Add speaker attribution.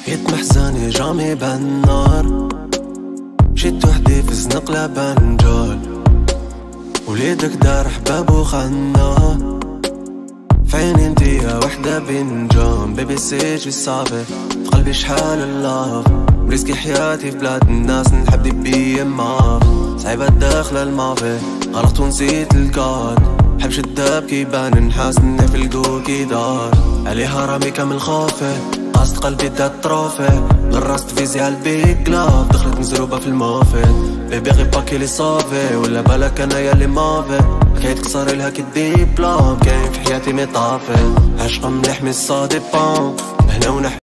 Speaker 1: بقيت محزانة جامي بالنار، جيت وحدي في زنق لبنجال، وليدك دار حباب وخنا، فعيني انتي يا وحدة بنجام. بيبي سيجي صعبة في قلبي شحال اللاف، بريسكي حياتي في بلاد الناس نحبي بي ماف، صعيبة داخلة المافي غلطت ونسيت الكاد، بحب شداب كيبان نحاس اني في الكوكي دار، عليها رامي كامل خافي قاصد قلبي دا الطرافي، غرست فيزي عالبيك لاف دخلت مزروبة في الموفد، بيبي غير باكي لي صافي ولا بالك انا ياللي مافي، حكايتك صار لها كدي بلان كاين في حياتي مطافي، عشقة مليح مي صادي بان هنا ونحن